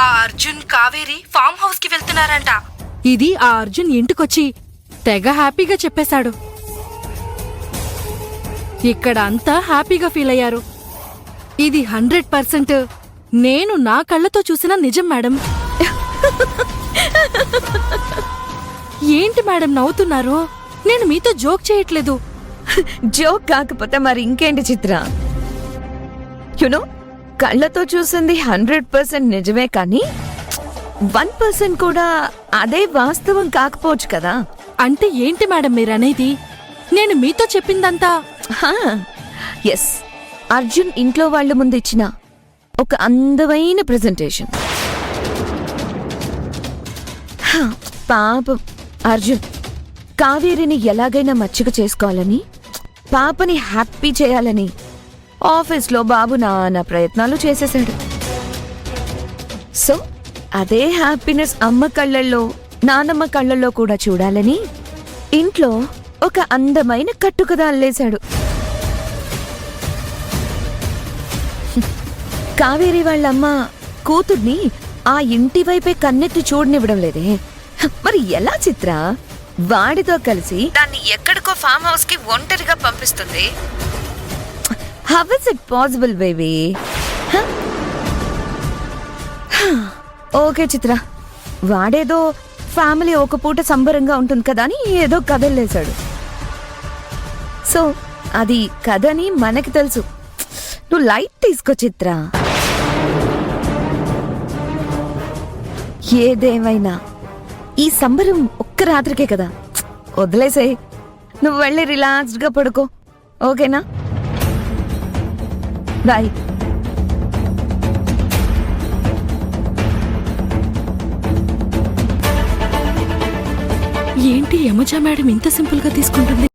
ఆ Arjun Kaveri farm house కి వెళ్తున్నారంట. ఇది ఆ అర్జున్ ఇంటికొచ్చి తెగ హ్యాపీగా చెప్పేశాడు. ఇక్కడ అంతా హ్యాపీగా ఫీల్ అయ్యారు. ఇది 100% నేను నా కళ్ళతో చూసిన నిజం మేడం. ఏంటి మేడం నవ్వుతున్నారు? నేను మీతో జోక్ చేయట్లేదు. జోక్ కాకపోతే మరి ఇంకేంటి చిత్ర? యునో కళ్ళతో చూసింది 100% నిజమే, కానీ 1% కూడా అదే వాస్తవం కాకపోవచ్చు కదా. అంటే ఏంటి మేడం మీరనేది? నేను మీతో చెప్పిందంతా ఎస్, అర్జున్ ఇంట్లో వాళ్ళ ముందు ఇచ్చిన ఒక అందమైన ప్రెజెంటేషన్. పాపం అర్జున్ కావేరిని ఎలాగైనా మచ్చిక చేసుకోవాలని, పాపని హ్యాపీ చేయాలని ఆఫీస్లో బాబు నానా ప్రయత్నాలు చేసేశాడు. సో అదే హ్యాపీనెస్ అమ్మ కళ్ళల్లో నానమ్మ కళ్ళల్లో కూడా చూడాలని ఇంట్లో ఒక అందమైన కట్టుకథ అల్లేశాడు. కావేరి వాళ్ళమ్మ కూతుర్ని ఆ ఇంటి వైపే కన్నెత్తి చూడనివ్వడం లేదే. మరి ఎలా చిత్ర వాడితో కలిసి దాన్ని ఎక్కడికో ఫామ్ హౌస్ కి ఒంటరిగా పంపిస్తుంది? How is it possible baby? Okay Chitra, వాడేదో ఫ్యామిలీ ఒక పూట సంబరంగా ఉంటుంది కదా అని ఏదో కథలేశాడు. సో అది కథని మనకి తెలుసు. నువ్వు లైట్ తీసుకో చిత్ర. ఏదేమైనా ఈ సంబరం ఒక్క రాత్రికే కదా, వదిలేసే. నువ్వు వెళ్ళి రిలాక్స్డ్గా పడుకో, ఓకేనా? బాయ్. ఏంటి యమజా మేడం ఇంత సింపుల్ గా తీసుకుంటుంది?